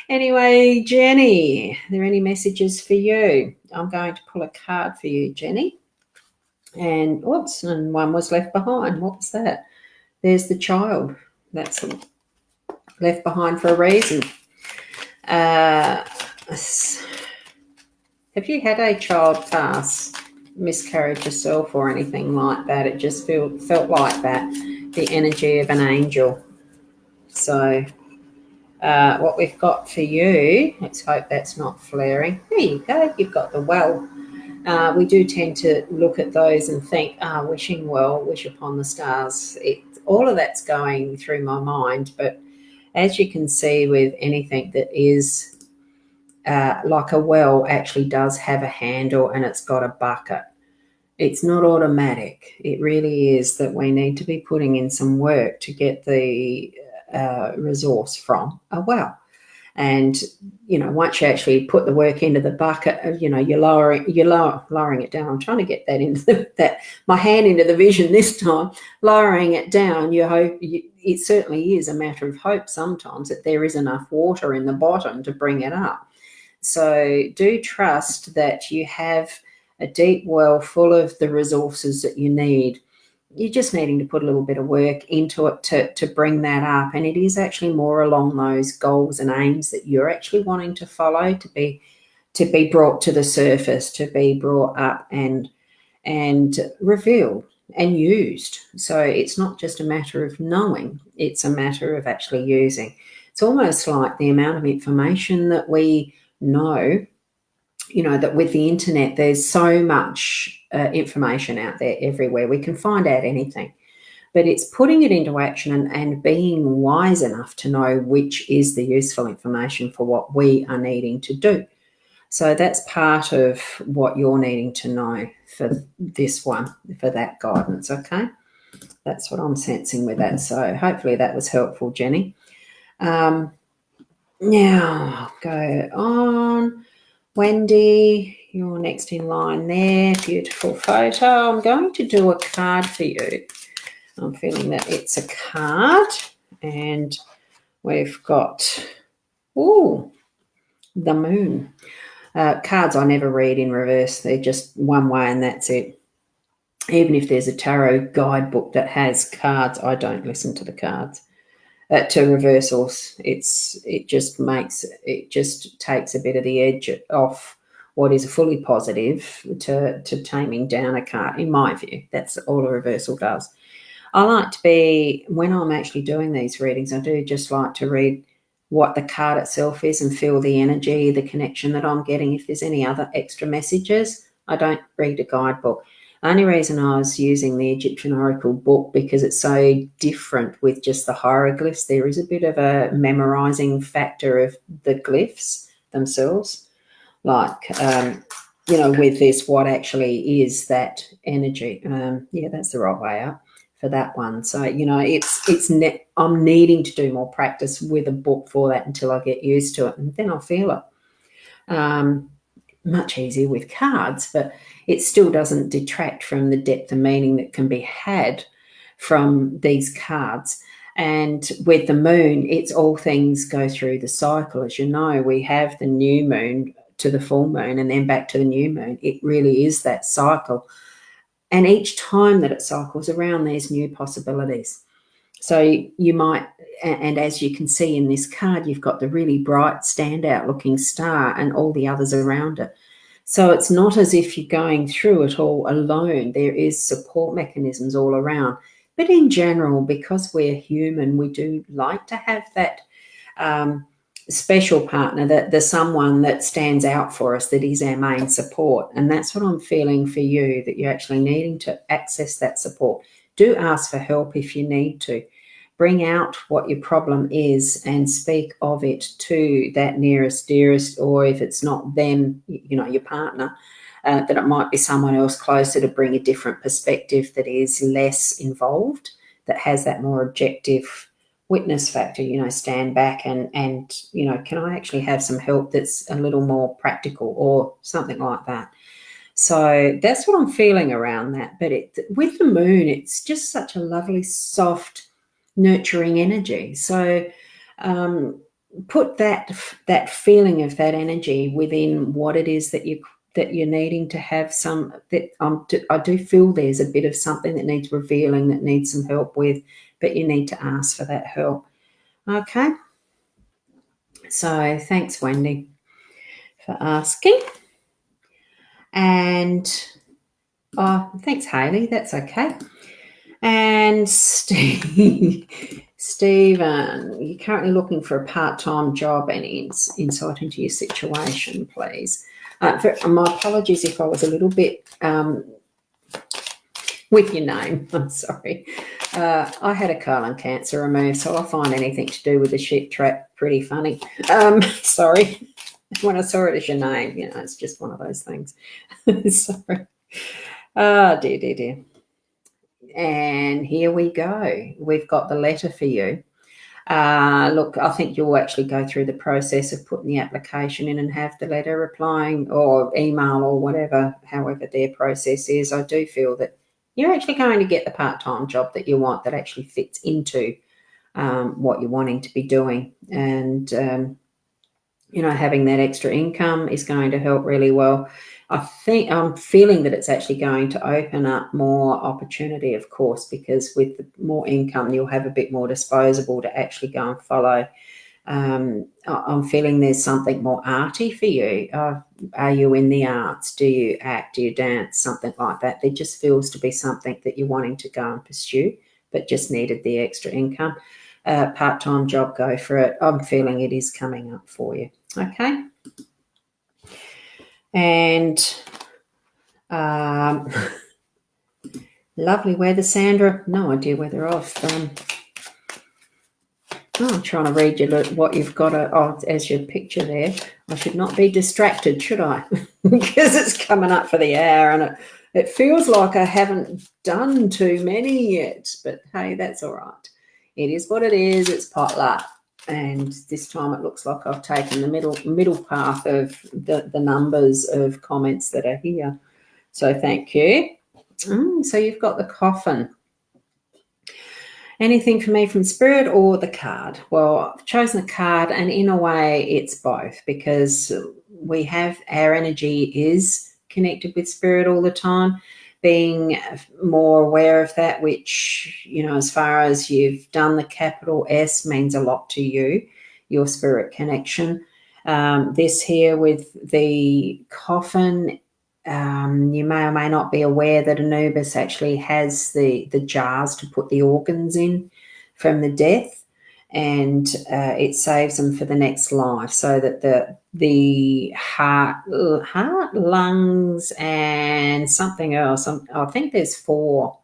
Anyway, Jenny, are there any messages for you? I'm going to pull a card for you, Jenny. And whoops, and one was left behind. What was that? There's the child. That's left behind for a reason. Have you had a child pass, miscarriage yourself or anything like that? It just felt like that, the energy of an angel. So what we've got for you, let's hope that's not flaring. There you go, you've got the well. We do tend to look at those and think, wishing well, wish upon the stars. All of that's going through my mind, but as you can see with anything that is like a well actually does have a handle and it's got a bucket. It's not automatic. It really is that we need to be putting in some work to get the resource from a well. And, once you actually put the work into the bucket, you're lowering it down. I'm trying to get that into my hand into the vision this time. Lowering it down, it certainly is a matter of hope sometimes that there is enough water in the bottom to bring it up. So do trust that you have a deep well full of the resources that you need. You're just needing to put a little bit of work into it to bring that up. And it is actually more along those goals and aims that you're actually wanting to follow, to be brought to the surface, to be brought up and and revealed and used. So it's not just a matter of knowing, it's a matter of actually using. It's almost like the amount of information that we know, that with the internet, there's so much information out there everywhere. We can find out anything. But it's putting it into action and being wise enough to know which is the useful information for what we are needing to do. So that's part of what you're needing to know for this one, for that guidance, okay? That's what I'm sensing with that. So hopefully that was helpful, Jenny. Now I'll go on. Wendy, you're next in line there. Beautiful photo. I'm going to do a card for you. I'm feeling that it's a card, and we've got, the moon. Cards I never read in reverse. They're just one way and that's it. Even if there's a tarot guidebook that has cards, I don't listen to the cards. To reversals, it just takes a bit of the edge off what is fully positive to taming down a card, in my view. That's all a reversal does. I like to be, when I'm actually doing these readings, I do just like to read what the card itself is and feel the energy, the connection that I'm getting. If there's any other extra messages, I don't read a guidebook. The only reason I was using the Egyptian Oracle book, because it's so different with just the hieroglyphs. There is a bit of a memorizing factor of the glyphs themselves. Like, with this, what actually is that energy? That's the right way up for that one. So, I'm needing to do more practice with a book for that until I get used to it, and then I'll feel it. Much easier with cards, but it still doesn't detract from the depth of meaning that can be had from these cards. And with the moon, it's all things go through the cycle. As you know, we have the new moon to the full moon and then back to the new moon. It really is that cycle. And each time that it cycles around, there's new possibilities. So you might, and as you can see in this card, you've got the really bright, standout looking star and all the others around it. So it's not as if you're going through it all alone. There is support mechanisms all around. But in general, because we're human, we do like to have that special partner, that there's someone that stands out for us, that is our main support. And that's what I'm feeling for you, that you're actually needing to access that support. Do ask for help if you need to. Bring out what your problem is and speak of it to that nearest, dearest, or if it's not them, your partner, that it might be someone else closer to bring a different perspective that is less involved, that has that more objective witness factor, stand back and can I actually have some help that's a little more practical or something like that. So that's what I'm feeling around that. But with the moon, it's just such a lovely, soft, nurturing energy. So put that feeling of that energy within what it is that you're needing to have some. That I do feel there's a bit of something that needs revealing, that needs some help with, but you need to ask for that help. Okay. So thanks, Wendy, for asking. And thanks, Hayley. That's okay. And Stephen, you're currently looking for a part-time job. Any insight into your situation, please? My apologies if I was a little bit with your name. I'm sorry. I had a colon cancer removed, so I find anything to do with the shit trap pretty funny. Sorry. When I saw it as your name, it's just one of those things. Sorry. Oh, dear. And here we go. We've got the letter for you. Look, I think you'll actually go through the process of putting the application in and have the letter replying or email or whatever, however their process is. I do feel that you're actually going to get the part-time job that you want, that actually fits into what you're wanting to be doing. And, having that extra income is going to help really well. I think I'm feeling that it's actually going to open up more opportunity, of course, because with more income, you'll have a bit more disposable to actually go and follow I'm feeling there's something more arty for you. Are you in the arts? Do you act? Do you dance? Something like that. There just feels to be something that you're wanting to go and pursue, but just needed the extra income. Part-time job, go for it. I'm feeling it is coming up for you. Okay. And lovely weather, Sandra. No idea where they're off. I'm trying to read you what you've got as your picture there. I should not be distracted, should I? Because it's coming up for the hour and it feels like I haven't done too many yet. But hey, that's all right. It is what it is. It's potluck. And this time it looks like I've taken the middle path of the numbers of comments that are here. So thank you. So you've got the coffin. Anything for me from Spirit or the card? Well, I've chosen the card, and in a way it's both, because we have our energy is connected with Spirit all the time, being more aware of that, which, you know, as far as you've done the capital S means a lot to you, your Spirit connection. This here with the coffin, you may or may not be aware that Anubis actually has the jars to put the organs in from the death, and it saves them for the next life, so that the heart, lungs, and something else. I think there's 4,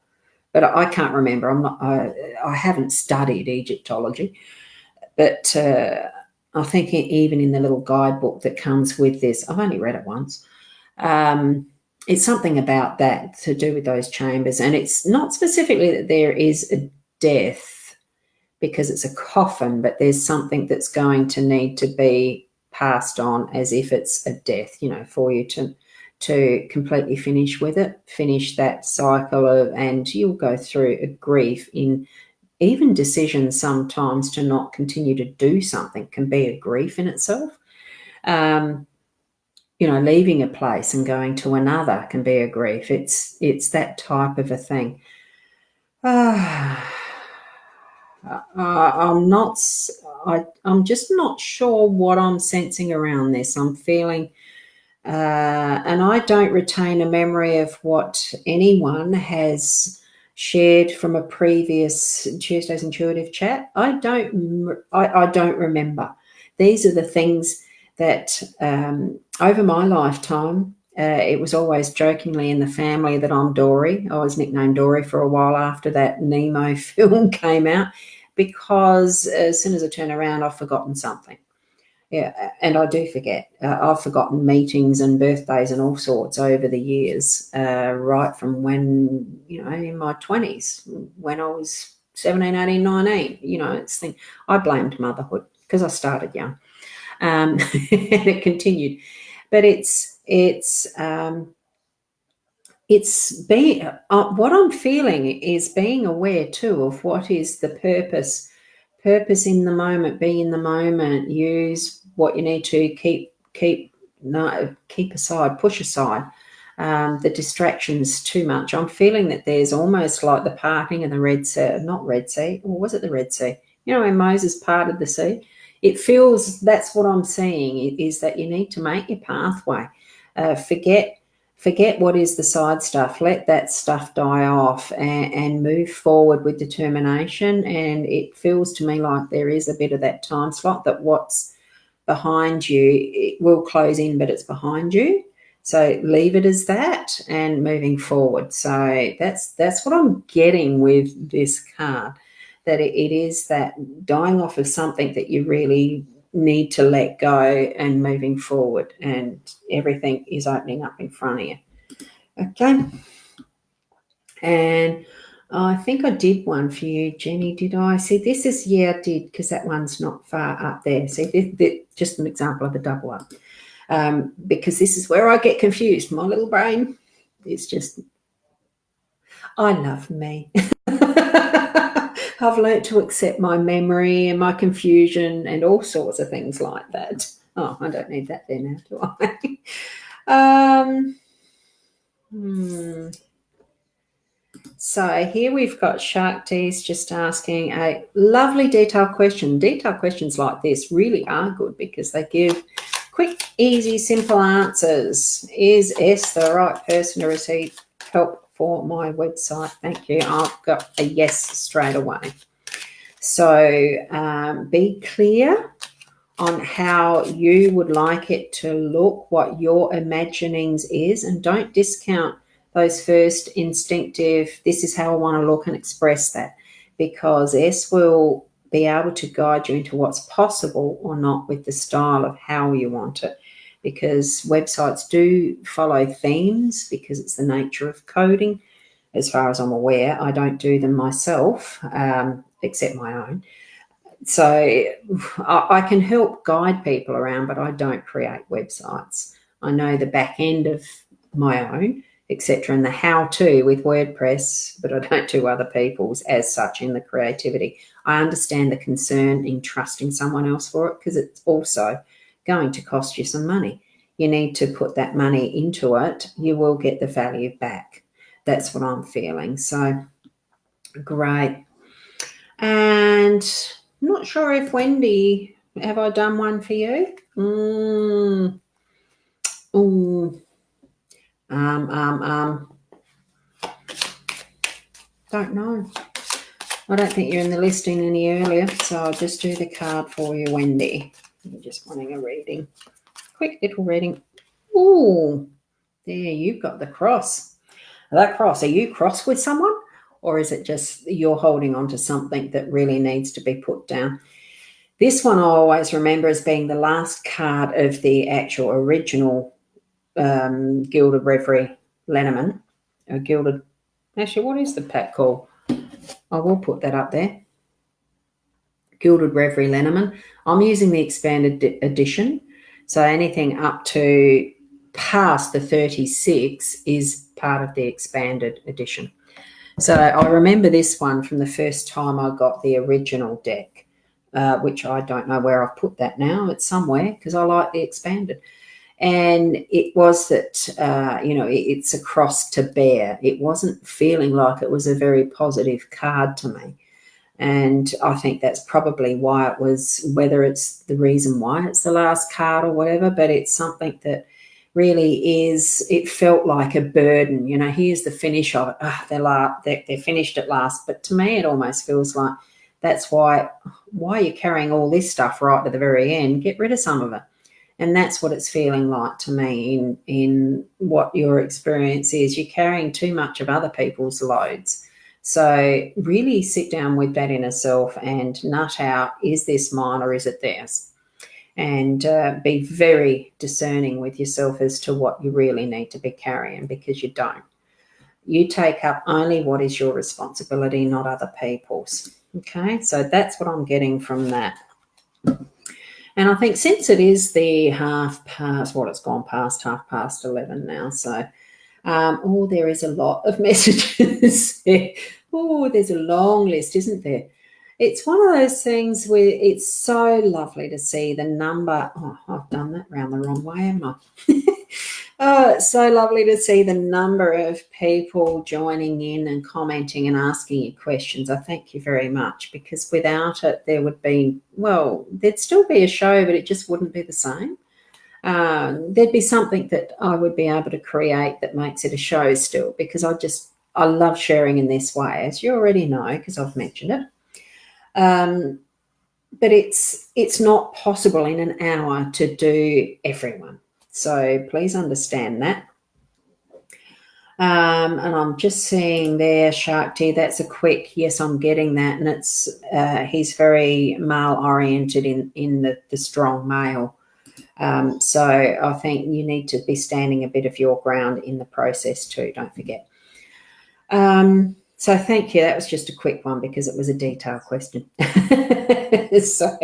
but I can't remember. I haven't studied Egyptology, but I think even in the little guidebook that comes with this, I've only read it once. It's something about that to do with those chambers, and it's not specifically that there is a death because it's a coffin, but there's something that's going to need to be passed on as if it's a death, you know, for you to completely finish with it, finish that cycle of, and you'll go through a grief in even decisions sometimes to not continue to do something can be a grief in itself. You know, leaving a place and going to another can be a grief. It's that type of a thing. I'm just not sure what I'm sensing around this. I'm feeling, and I don't retain a memory of what anyone has shared from a previous Tuesday's Intuitive chat. I don't remember. These are the things that over my lifetime, it was always jokingly in the family that I'm Dory. I was nicknamed Dory for a while after that Nemo film came out, because as soon as I turn around, I've forgotten something. Yeah, and I do forget. I've forgotten meetings and birthdays and all sorts over the years, right from when, you know, in my 20s, when I was 17, 18, 19, you know, I blamed motherhood because I started young. And it continued, but it's being what I'm feeling is being aware too of what is the purpose in the moment. Be in the moment. Use what you need to keep aside, push aside the distractions too much. I'm feeling that there's almost like the parting of the Red Sea, not Red Sea, or was it the Red Sea? You know, when Moses parted the sea. It feels, that's what I'm seeing, is that you need to make your pathway. Forget what is the side stuff. Let that stuff die off and move forward with determination. And it feels to me like there is a bit of that time slot, that what's behind you, it will close in, but it's behind you. So leave it as that and moving forward. So that's what I'm getting with this card. That it is that dying off of something that you really need to let go and moving forward, and everything is opening up in front of you. Okay. And I think I did one for you, Jenny. Did I? See, this is, yeah, I did, because that one's not far up there. See, this just an example of a double up. Because this is where I get confused. My little brain is just, I love me. I've learnt to accept my memory and my confusion and all sorts of things like that. Oh, I don't need that there now, do I? So here we've got Shark just asking a lovely detailed question. Detailed questions like this really are good because they give quick, easy, simple answers. Is S the right person to receive help for my website? Thank you. I've got a yes straight away. So be clear on how you would like it to look, what your imaginings is, and don't discount those first instinctive, this is how I want to look, and express that, because S will be able to guide you into what's possible or not with the style of how you want it, because websites do follow themes because it's the nature of coding. As far as I'm aware, I don't do them myself, except my own. So I can help guide people around, but I don't create websites. I know the back end of my own, etc., and the how-to with WordPress, but I don't do other people's as such in the creativity. I understand the concern in trusting someone else for it because it's also going to cost you some money. You need to put that money into it. You will get the value back. That's what I'm feeling. So great. And I'm not sure if Wendy, have I done one for you? Don't know. I don't think you're in the listing any earlier, so I'll just do the card for you, Wendy. I'm just wanting a reading. Quick little reading. Ooh, there, you've got the cross. That cross, are you cross with someone? Or is it just you're holding on to something that really needs to be put down? This one I always remember as being the last card of the actual original Gilded Reverie Lenormand. Actually, what is the pack called? I will put that up there. Gilded Reverie Lenormand. I'm using the expanded edition. So anything up to past the 36 is part of the expanded edition. So I remember this one from the first time I got the original deck, which I don't know where I've put that now. It's somewhere because I like the expanded. And it was that, it's a cross to bear. It wasn't feeling like it was a very positive card to me. And I think that's probably why it was, whether it's the reason why it's the last card or whatever, but it's something that really is, it felt like a burden. Here's the finish of it. They're finished at last. But to me, it almost feels like that's why you're carrying all this stuff right to the very end. Get rid of some of it. And that's what it's feeling like to me in what your experience is. You're carrying too much of other people's loads. So really sit down with that inner self and nut out, is this mine or is it theirs? And be very discerning with yourself as to what you really need to be carrying, because you don't. You take up only what is your responsibility, not other people's. Okay, so that's what I'm getting from that. And I think since it is the it's gone past 11 now. So, there is a lot of messages. There's a long list, isn't there? It's one of those things where it's so lovely to see the number. Oh, I've done that round the wrong way, haven't I? It's so lovely to see the number of people joining in and commenting and asking you questions. I thank you very much, because without it, there'd still be a show, but it just wouldn't be the same. There'd be something that I would be able to create that makes it a show still, because I love sharing in this way, as you already know, because I've mentioned it. But it's not possible in an hour to do everyone. So please understand that. And I'm just seeing there, Shark Tea, that's a quick, yes, I'm getting that. And it's he's very male-oriented in the strong male. So I think you need to be standing a bit of your ground in the process too, don't forget. So thank you. That was just a quick one because it was a detailed question. So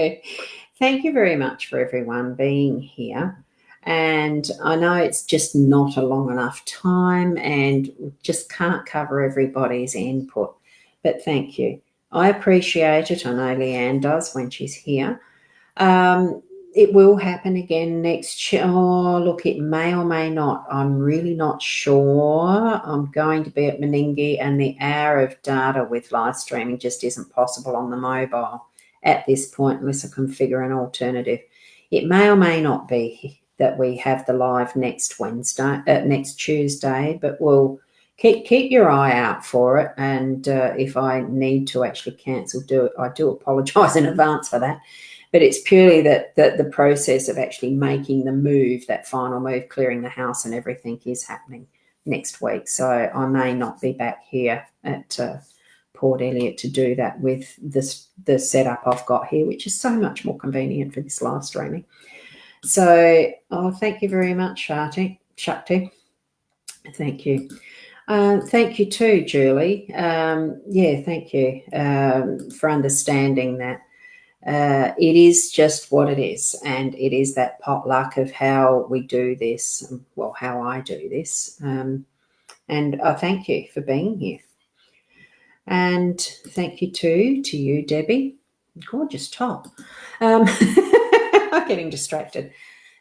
thank you very much for everyone being here. And I know it's just not a long enough time and just can't cover everybody's input, but thank you. I appreciate it. I know Leanne does when she's here. it will happen again next year. Oh, look, it may or may not. I'm really not sure. I'm going to be at Meningie, and the hour of data with live streaming just isn't possible on the mobile at this point unless I can figure an alternative. It may or may not be that we have the live next Tuesday, but we'll keep your eye out for it. And if I need to actually cancel, I do apologise in advance for that. But it's purely that the process of actually making the move, that final move, clearing the house and everything, is happening next week. So I may not be back here at Port Elliot to do that with the setup I've got here, which is so much more convenient for this live streaming. So thank you very much, Shakti. Thank you. Thank you too, Julie. Thank you for understanding that. It is just what it is, and it is that potluck of how we do this, well, how I do this, and I thank you for being here. And thank you too to you, Debbie. Gorgeous top. I'm getting distracted.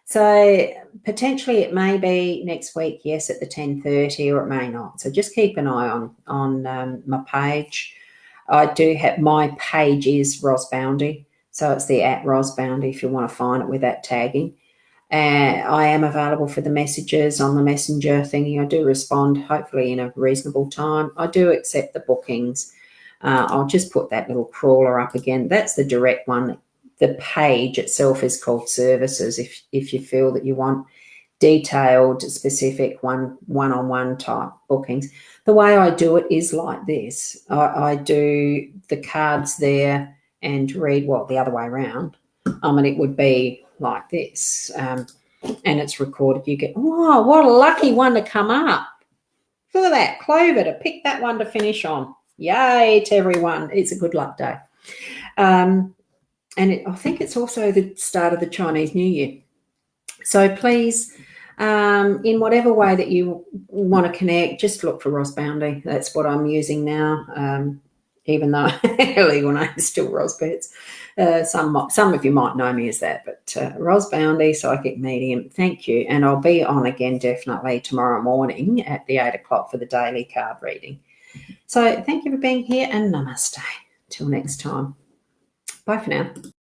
So potentially it may be next week, yes, at the 10:30, or it may not. So just keep an eye on my page. I do have, my page is Ros Boundy. So it's the @Ros Boundy if you want to find it with that tagging. I am available for the messages on the messenger thingy. I do respond, hopefully in a reasonable time. I do accept the bookings. I'll just put that little crawler up again. That's the direct one. The page itself is called services if you feel that you want detailed, specific one-on-one type bookings. The way I do it is like this. I do the cards there and read, well, the other way around. And it would be like this. And it's recorded. You get, oh, what a lucky one to come up. Look at that, Clover, to pick that one to finish on. Yay to everyone. It's a good luck day. And I think it's also the start of the Chinese New Year. So please, in whatever way that you want to connect, just look for Ros Boundy. That's what I'm using now, even though legal name is still Ros Pets. Some of you might know me as that, but Ros Boundy, Psychic Medium, thank you. And I'll be on again definitely tomorrow morning at the 8 o'clock for the daily card reading. So thank you for being here, and namaste. Till next time. Bye for now.